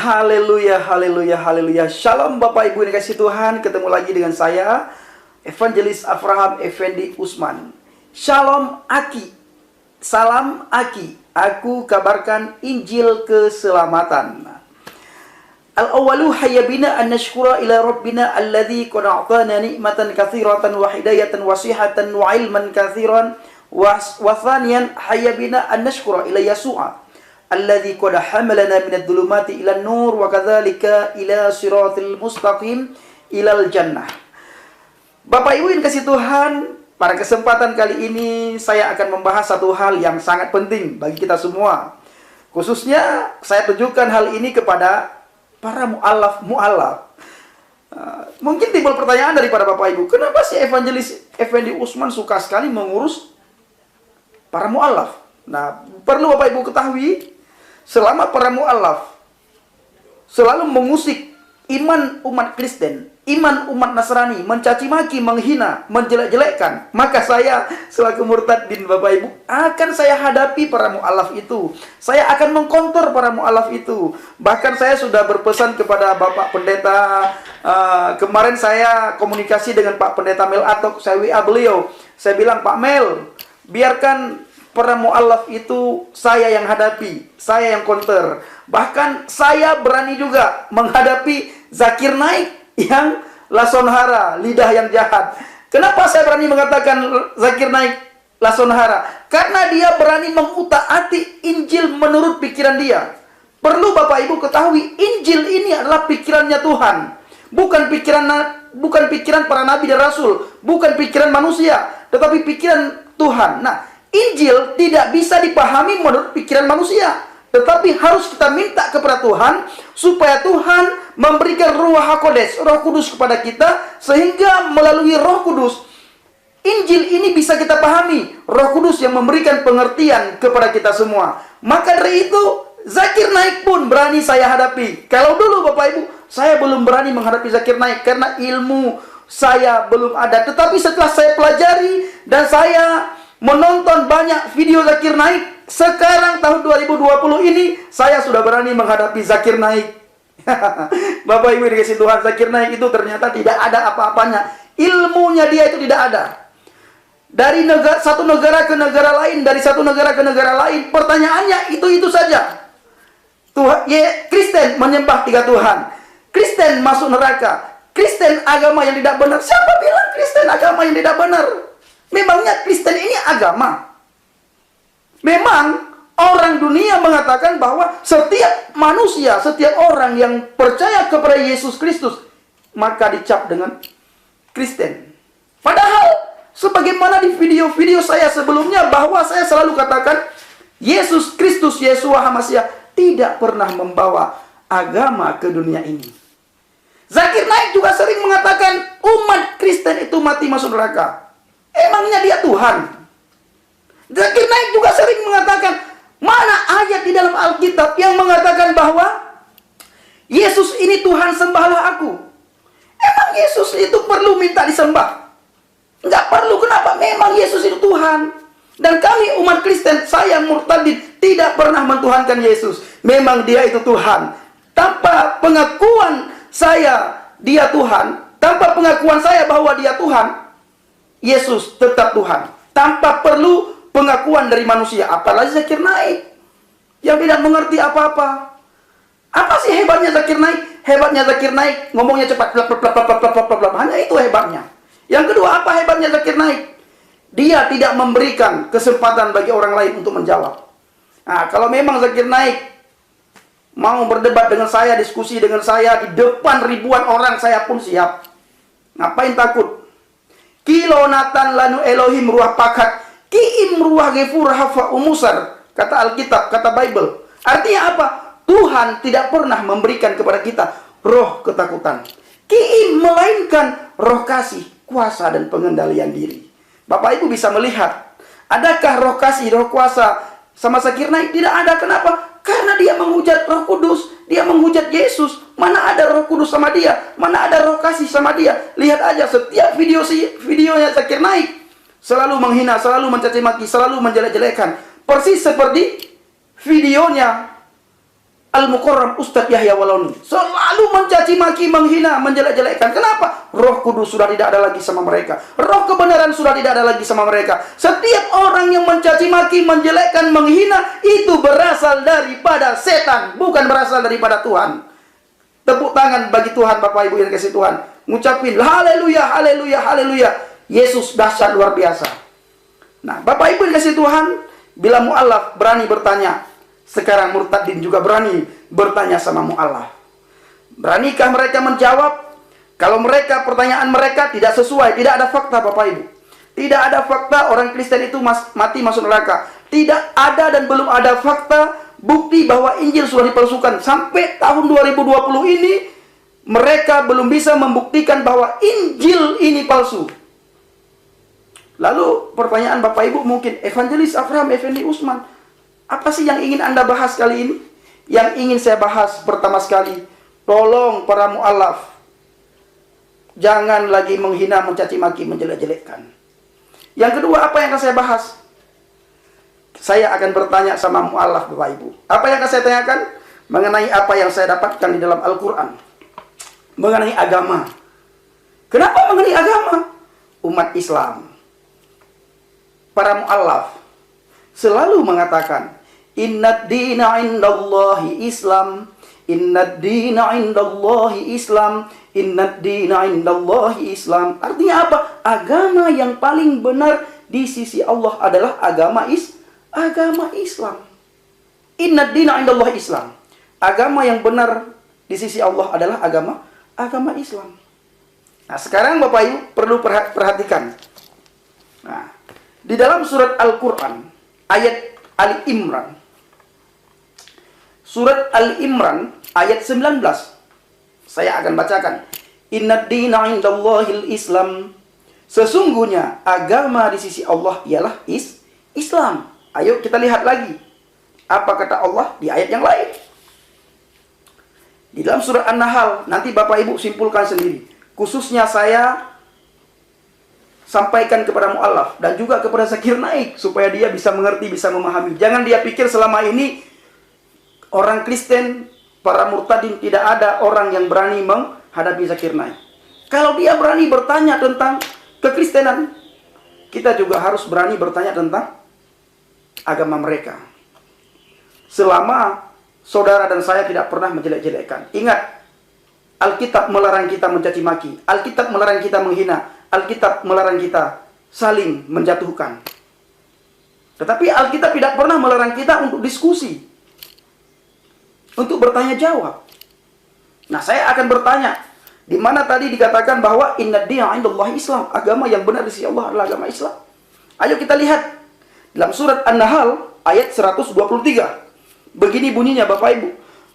Haleluya, haleluya, haleluya. Shalom Bapak Ibu yang dikasihi Tuhan. Ketemu lagi dengan saya, Evangelis Avraham Effendi Usman. Shalom Aki. Salam Aki. Aku kabarkan Injil keselamatan. Al-awwalu hayyabina an nashkura ila rabbina alladhi qad a'tana ni'matan katsiratan wa hidayatan wasihatan wa ilman katsiran wa thaniyan hayyabina an nashkura ila Yasu'a alladzi qad hamalana minadh dhulumati ilan nur wa kadzalika ila siratil mustaqim ilal jannah. Bapak Ibu yang kasih Tuhan, pada kesempatan kali ini saya akan membahas satu hal yang sangat penting bagi kita semua. Khususnya saya tunjukkan hal ini kepada para mu'alaf. Mungkin timbul pertanyaan daripada Bapak Ibu, kenapa si Evangelis Effendi Usman suka sekali mengurus para mu'alaf? Nah, perlu Bapak Ibu ketahui, selama para mu'alaf selalu mengusik iman umat Kristen, iman umat Nasrani, mencaci maki, menghina, menjelek-jelekkan, maka saya selaku murtadin Bapak Ibu akan saya hadapi para mu'alaf itu. Saya akan mengkontor para mu'alaf itu. Bahkan saya sudah berpesan kepada Bapak Pendeta. Kemarin saya komunikasi dengan Pak Pendeta Mel Atok, saya WA beliau. Saya bilang, Pak Mel, biarkan para mu'alaf itu saya yang hadapi, saya yang counter. Bahkan saya berani juga menghadapi Zakir Naik yang lasonhara, lidah yang jahat. Kenapa saya berani mengatakan Zakir Naik lasonhara? Karena dia berani mengutak-atik Injil menurut pikiran dia. Perlu Bapak Ibu ketahui, Injil ini adalah pikirannya Tuhan. Bukan pikiran para nabi dan rasul, bukan pikiran manusia, tetapi pikiran Tuhan. Nah, Injil tidak bisa dipahami menurut pikiran manusia, tetapi harus kita minta kepada Tuhan supaya Tuhan memberikan Ruach HaKodes, Roh Kudus kepada kita, sehingga melalui Roh Kudus Injil ini bisa kita pahami. Roh Kudus yang memberikan pengertian kepada kita semua. Maka dari itu Zakir Naik pun berani saya hadapi. Kalau dulu Bapak Ibu, saya belum berani menghadapi Zakir Naik karena ilmu saya belum ada. Tetapi setelah saya pelajari dan saya menonton banyak video Zakir Naik, sekarang tahun 2020 ini saya sudah berani menghadapi Zakir Naik. Bapak Ibu dikasih Tuhan, Zakir Naik itu ternyata tidak ada apa-apanya. Ilmunya dia itu tidak ada. Dari satu negara ke negara lain, dari satu negara ke negara lain, pertanyaannya itu saja. Tuhan, Kristen menyembah tiga Tuhan. Kristen masuk neraka. Kristen agama yang tidak benar. Siapa bilang Kristen agama yang tidak benar? Memangnya Kristen ini agama? Memang orang dunia mengatakan bahwa setiap manusia, setiap orang yang percaya kepada Yesus Kristus, maka dicap dengan Kristen. Padahal, sebagaimana di video-video saya sebelumnya, bahwa saya selalu katakan, Yesus Kristus, Yeshua HaMashiach, tidak pernah membawa agama ke dunia ini. Zakir Naik juga sering mengatakan, umat Kristen itu mati masuk neraka. Emangnya dia Tuhan? Zakir Naik juga sering mengatakan, mana ayat di dalam Alkitab yang mengatakan bahwa Yesus ini Tuhan, sembahlah aku? Emang Yesus itu perlu minta disembah? Enggak perlu. Kenapa? Memang Yesus itu Tuhan. Dan kami umat Kristen, saya murtadin, tidak pernah mentuhankan Yesus. Memang dia itu Tuhan. Tanpa pengakuan saya dia Tuhan, tanpa pengakuan saya bahwa dia Tuhan, Yesus tetap Tuhan, tanpa perlu pengakuan dari manusia. Apalagi Zakir Naik yang tidak mengerti apa-apa. Apa sih hebatnya Zakir Naik? Hebatnya Zakir Naik ngomongnya cepat, hanya itu hebatnya. Yang kedua, apa hebatnya Zakir Naik? Dia tidak memberikan kesempatan bagi orang lain untuk menjawab. Nah, kalau memang Zakir Naik mau berdebat dengan saya, diskusi dengan saya di depan ribuan orang, saya pun siap. Ngapain takut? Kilonatan lanu Elohim ruah pakat, kiim ruah gefur hafa umusar, kata Alkitab, kata Bible. Artinya apa? Tuhan tidak pernah memberikan kepada kita roh ketakutan. Kiim melainkan roh kasih, kuasa dan pengendalian diri. Bapak Ibu bisa melihat, adakah roh kasih, roh kuasa sama Zakir Naik? Tidak ada. Kenapa? Karena dia menghujat Roh Kudus, dia menghujat Yesus. Mana ada Roh Kudus sama dia? Mana ada roh kasih sama dia? Lihat aja setiap videonya Zakir Naik selalu menghina, selalu mencaci maki, selalu menjelek-jelekan. Persis seperti videonya Al-Mukarram Ustadz Yahya Walauni selalu mencaci maki, menghina, menjelek-jelekkan. Kenapa? Roh Kudus sudah tidak ada lagi sama mereka. Roh kebenaran sudah tidak ada lagi sama mereka. Setiap orang yang mencaci maki, menjelekkan, menghina, itu berasal daripada setan, bukan berasal daripada Tuhan. Tepuk tangan bagi Tuhan, Bapak Ibu yang kasih Tuhan. Ngucapin haleluya, haleluya, haleluya. Yesus dahsyat luar biasa. Nah, Bapak Ibu yang kasih Tuhan, bila mu'alaf berani bertanya, sekarang murtadin juga berani bertanya sama mu'alaf. Beranikah mereka menjawab? Kalau mereka, pertanyaan mereka tidak sesuai, tidak ada fakta, Bapak Ibu. Tidak ada fakta orang Kristen itu mati masuk neraka. Tidak ada dan belum ada fakta bukti bahwa Injil sudah dipalsukan. Sampai tahun 2020 ini mereka belum bisa membuktikan bahwa Injil ini palsu. Lalu pertanyaan Bapak Ibu mungkin, Evangelis Abraham Effendi Usman, apa sih yang ingin Anda bahas kali ini? Yang ingin saya bahas pertama sekali, tolong para mu'alaf, jangan lagi menghina, mencaci maki, menjelek-jelekkan. Yang kedua, apa yang akan saya bahas? Saya akan bertanya sama mu'alaf, Bapak Ibu. Apa yang akan saya tanyakan? Mengenai apa yang saya dapatkan di dalam Al-Quran. Mengenai agama. Kenapa mengenai agama? Umat Islam, para mu'alaf selalu mengatakan, Innad dina indallahi Islam, Innad dina indallahi Islam, Innad dina indallahi Islam. Artinya apa? Agama yang paling benar di sisi Allah adalah agama Islam. Innad dina indallahi Islam. Agama yang benar di sisi Allah adalah agama Islam. Nah, sekarang Bapak Ibu perlu perhatikan. Nah, di dalam surat Al-Quran, ayat Ali Imran. Surat Ali Imran, ayat 19. Saya akan bacakan. Innad dina indallahil Islam. Sesungguhnya agama di sisi Allah ialah Islam. Ayo kita lihat lagi. Apa kata Allah di ayat yang lain? Di dalam surat An-Nahl, nanti Bapak Ibu simpulkan sendiri. Khususnya saya sampaikan kepada mu'alaf dan juga kepada Zakir Naik supaya dia bisa mengerti, bisa memahami. Jangan dia pikir selama ini orang Kristen, para murtadin, tidak ada orang yang berani menghadapi Zakir Naik. Kalau dia berani bertanya tentang kekristenan, kita juga harus berani bertanya tentang agama mereka. Selama saudara dan saya tidak pernah menjelek-jelekkan. Ingat, Alkitab melarang kita mencaci maki. Alkitab melarang kita menghina. Alkitab melarang kita saling menjatuhkan. Tetapi Alkitab tidak pernah melarang kita untuk diskusi, untuk bertanya jawab. Nah, saya akan bertanya, di mana tadi dikatakan bahwa Innad dina indallahi Islam, agama yang benar di sisi Allah adalah agama Islam. Ayo kita lihat dalam surat An-Nahl ayat 123. Begini bunyinya Bapak Ibu.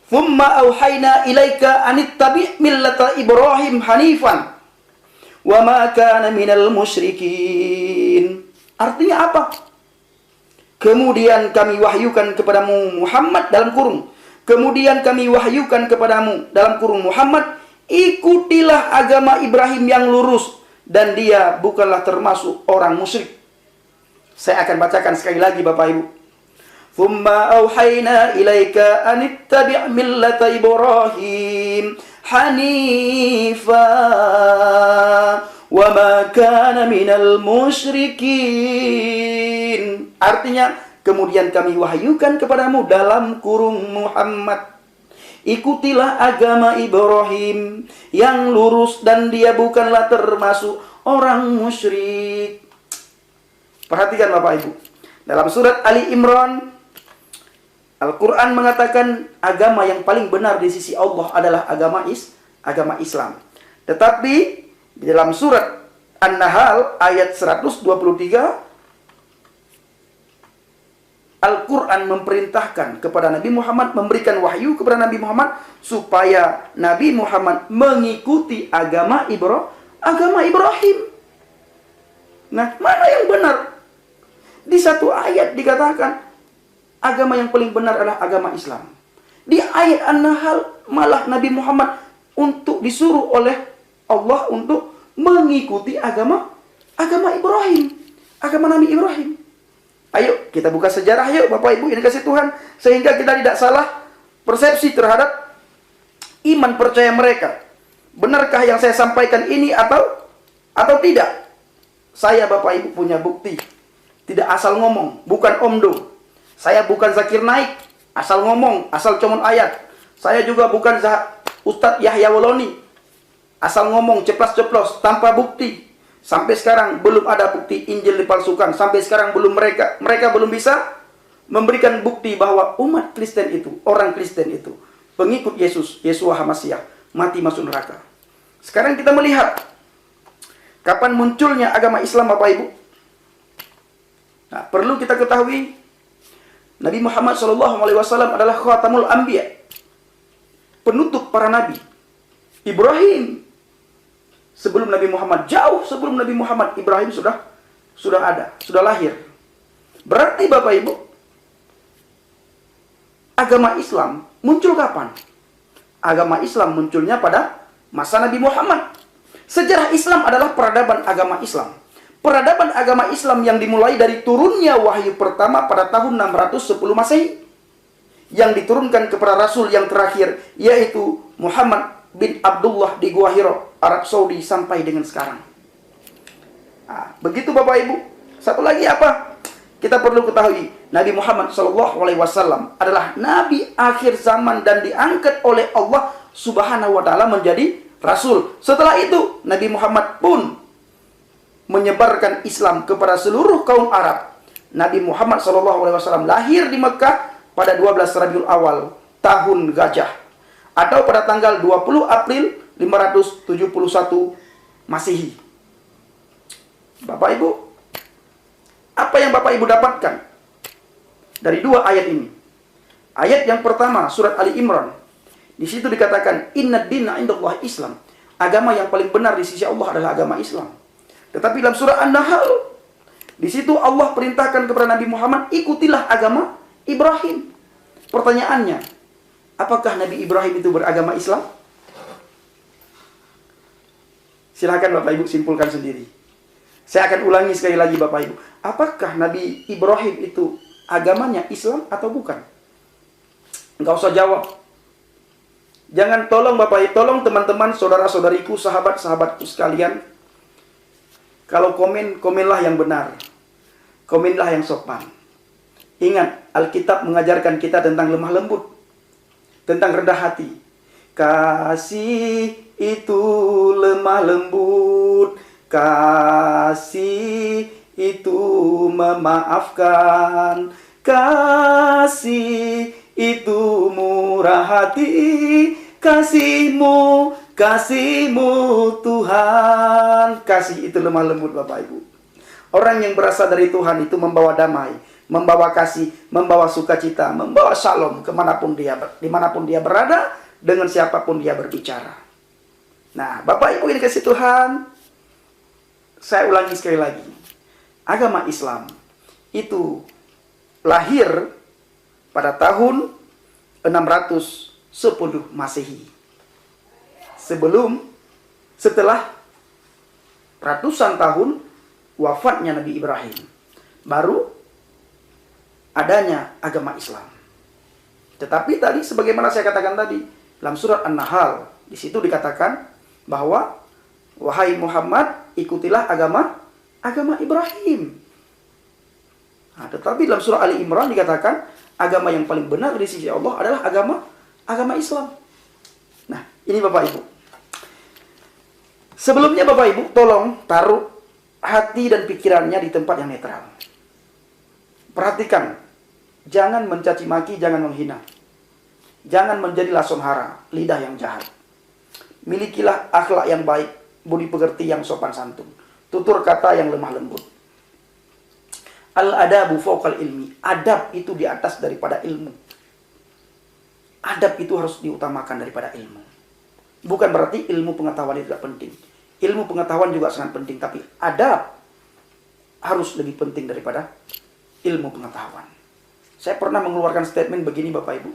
Thumma auhayna ilaika anittabi' millata Ibrahim hanifan wa ma kana minal musyrikin. Artinya apa? Kemudian kami wahyukan kepadamu Muhammad dalam kurung. Kemudian kami wahyukan kepadamu dalam kurung Muhammad, ikutilah agama Ibrahim yang lurus dan dia bukanlah termasuk orang musyrik. Saya akan bacakan sekali lagi Bapak Ibu. Thumma auhayna ilaika anittabi' millata Ibrahim hanifa wa ma kana minal musyrikin. Artinya, kemudian kami wahyukan kepadamu dalam kurung Muhammad, ikutilah agama Ibrahim yang lurus dan dia bukanlah termasuk orang musyrik. Perhatikan Bapak Ibu. Dalam surat Ali Imran, Al-Quran mengatakan agama yang paling benar di sisi Allah adalah agama Islam. Tetapi di dalam surat An-Nahl ayat 123, Al-Quran memerintahkan kepada Nabi Muhammad, memberikan wahyu kepada Nabi Muhammad supaya Nabi Muhammad mengikuti agama Ibrahim. Nah, mana yang benar? Di satu ayat dikatakan agama yang paling benar adalah agama Islam. Di ayat An-Nahl malah Nabi Muhammad untuk disuruh oleh Allah untuk mengikuti agama Ibrahim, agama Nabi Ibrahim. Ayo kita buka sejarah yuk Bapak Ibu, ini kasih Tuhan, sehingga kita tidak salah persepsi terhadap iman percaya mereka. Benarkah yang saya sampaikan ini atau tidak? Saya Bapak Ibu punya bukti. Tidak asal ngomong, bukan omdo. Saya bukan Zakir Naik, asal ngomong, asal comot ayat. Saya juga bukan Ustadz Yahya Woloni, asal ngomong ceplas-ceplos tanpa bukti. Sampai sekarang belum ada bukti Injil dipalsukan. Sampai sekarang mereka belum bisa memberikan bukti bahwa umat Kristen itu, orang Kristen itu, pengikut Yesus, Yeshua HaMasyiah, mati masuk neraka. Sekarang kita melihat kapan munculnya agama Islam, Bapak Ibu. Nah, perlu kita ketahui Nabi Muhammad SAW adalah khatamul anbiya, penutup para nabi. Ibrahim sebelum Nabi Muhammad, jauh sebelum Nabi Muhammad, Ibrahim sudah ada, sudah lahir. Berarti Bapak Ibu, agama Islam muncul kapan? Agama Islam munculnya pada masa Nabi Muhammad. Sejarah Islam adalah peradaban agama Islam. Peradaban agama Islam yang dimulai dari turunnya wahyu pertama pada tahun 610 Masehi, yang diturunkan kepada Rasul yang terakhir, yaitu Muhammad bin Abdullah di Gua Hiro, Arab Saudi, sampai dengan sekarang. Nah, begitu Bapak Ibu. Satu lagi apa? Kita perlu ketahui, Nabi Muhammad SAW adalah Nabi akhir zaman dan diangkat oleh Allah Subhanahu wa Ta'ala menjadi Rasul. Setelah itu, Nabi Muhammad pun menyebarkan Islam kepada seluruh kaum Arab. Nabi Muhammad SAW lahir di Mekah pada 12 Rabiul Awal tahun Gajah, atau pada tanggal 20 April 571 Masehi. Bapak Ibu, apa yang Bapak Ibu dapatkan dari dua ayat ini? Ayat yang pertama, surat Ali Imran. Di situ dikatakan, Inna dina indallah Islam. Agama yang paling benar di sisi Allah adalah agama Islam. Tetapi dalam surah An-Nahl, di situ Allah perintahkan kepada Nabi Muhammad, ikutilah agama Ibrahim. Pertanyaannya, apakah Nabi Ibrahim itu beragama Islam? Silakan Bapak Ibu simpulkan sendiri. Saya akan ulangi sekali lagi Bapak Ibu. Apakah Nabi Ibrahim itu agamanya Islam atau bukan? Enggak usah jawab. Jangan, tolong Bapak Ibu, tolong teman-teman, saudara-saudariku, sahabat-sahabatku sekalian. Kalau komenlah yang benar. Komenlah yang sopan. Ingat, Alkitab mengajarkan kita tentang lemah lembut, tentang rendah hati. Kasih itu lemah lembut, kasih itu memaafkan, kasih itu murah hati, kasihmu Tuhan. Kasih itu lemah lembut Bapak Ibu. Orang yang berasal dari Tuhan itu membawa damai, membawa kasih, membawa sukacita, membawa shalom dimanapun dia berada, dengan siapapun dia berbicara. Nah, Bapak Ibu yang dikasihi Tuhan, saya ulangi sekali lagi. Agama Islam itu lahir pada tahun 610 Masehi. Setelah ratusan tahun wafatnya Nabi Ibrahim, baru adanya agama Islam. Tetapi tadi, sebagaimana saya katakan tadi, dalam surat An-Nahl, di situ dikatakan bahwa, wahai Muhammad, ikutilah agama Ibrahim. Nah, tetapi dalam surah Ali Imran dikatakan, agama yang paling benar di sisi Allah adalah agama Islam. Nah, ini Bapak Ibu. Sebelumnya Bapak Ibu, tolong taruh hati dan pikirannya di tempat yang netral. Perhatikan, jangan mencaci maki, jangan menghina. Jangan menjadi lason hara, lidah yang jahat. Milikilah akhlak yang baik, budi pekerti yang sopan santun, tutur kata yang lemah lembut. Al-adabu fawqal ilmi. Adab itu di atas daripada ilmu. Adab itu harus diutamakan daripada ilmu. Bukan berarti ilmu pengetahuan itu tidak penting. Ilmu pengetahuan juga sangat penting, tapi adab harus lebih penting daripada ilmu pengetahuan. Saya pernah mengeluarkan statement begini Bapak Ibu.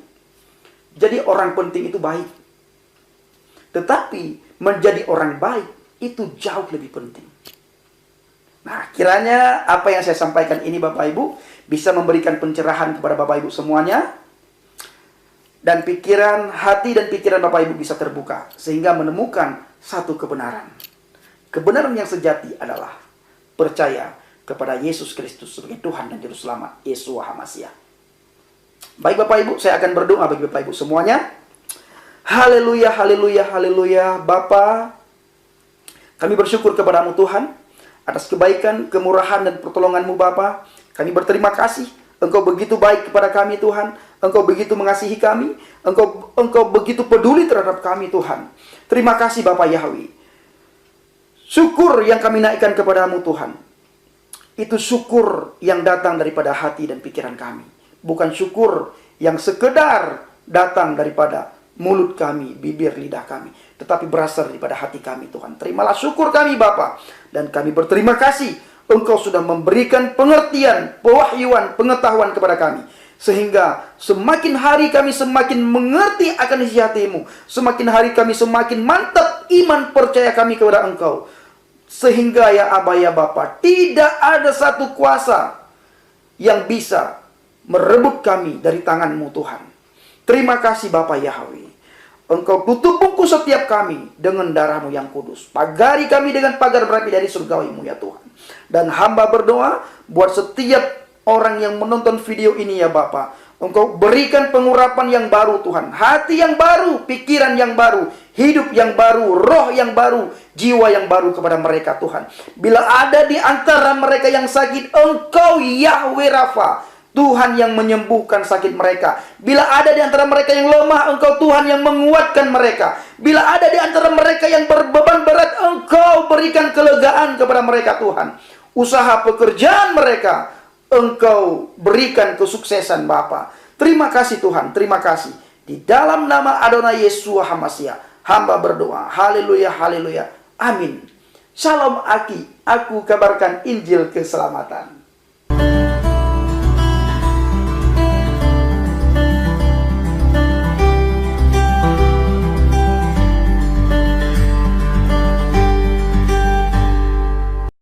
Jadi orang penting itu baik. Tetapi menjadi orang baik itu jauh lebih penting. Nah, kiranya apa yang saya sampaikan ini Bapak Ibu bisa memberikan pencerahan kepada Bapak Ibu semuanya. dan pikiran, hati dan pikiran Bapak Ibu bisa terbuka, sehingga menemukan satu kebenaran. Kebenaran yang sejati adalah percaya kepada Yesus Kristus sebagai Tuhan dan Juru Selamat, Yeshua HaMashiach. Baik Bapak Ibu, saya akan berdoa bagi Bapak Ibu semuanya. Haleluya, haleluya, haleluya. Bapa, kami bersyukur kepadamu Tuhan, atas kebaikan, kemurahan, dan pertolongan-Mu Bapa. Kami berterima kasih, Engkau begitu baik kepada kami Tuhan. Engkau begitu mengasihi kami. Engkau begitu peduli terhadap kami Tuhan. Terima kasih Bapa Yahweh. Syukur yang kami naikkan kepadamu Tuhan, itu syukur yang datang daripada hati dan pikiran kami. Bukan syukur yang sekedar datang daripada mulut kami, bibir, lidah kami, tetapi berasal daripada hati kami Tuhan. Terimalah syukur kami Bapa. Dan kami berterima kasih, Engkau sudah memberikan pengertian, pewahyuan, pengetahuan kepada kami. Sehingga semakin hari kami semakin mengerti akan isi hati-Mu. Semakin hari kami semakin mantap iman percaya kami kepada Engkau. Sehingga ya Aba ya Bapa, tidak ada satu kuasa yang bisa merebut kami dari tangan-Mu Tuhan. Terima kasih Bapa Yahweh. Engkau tutup bungkus setiap kami dengan darah-Mu yang kudus. Pagari kami dengan pagar berapi dari surgawi-Mu ya Tuhan. Dan hamba berdoa buat setiap orang yang menonton video ini ya Bapa, Engkau berikan pengurapan yang baru Tuhan. Hati yang baru, pikiran yang baru, hidup yang baru, roh yang baru, jiwa yang baru kepada mereka Tuhan. Bila ada di antara mereka yang sakit, Engkau Yahweh Rafa, Tuhan yang menyembuhkan sakit mereka. Bila ada di antara mereka yang lemah, Engkau Tuhan yang menguatkan mereka. Bila ada di antara mereka yang berbeban berat, Engkau berikan kelegaan kepada mereka Tuhan. Usaha pekerjaan mereka, Engkau berikan kesuksesan Bapa. Terima kasih Tuhan, terima kasih. Di dalam nama Adonai Yeshua HaMashiach, hamba berdoa. Haleluya, haleluya. Amin. Shalom Aki, aku kabarkan Injil keselamatan.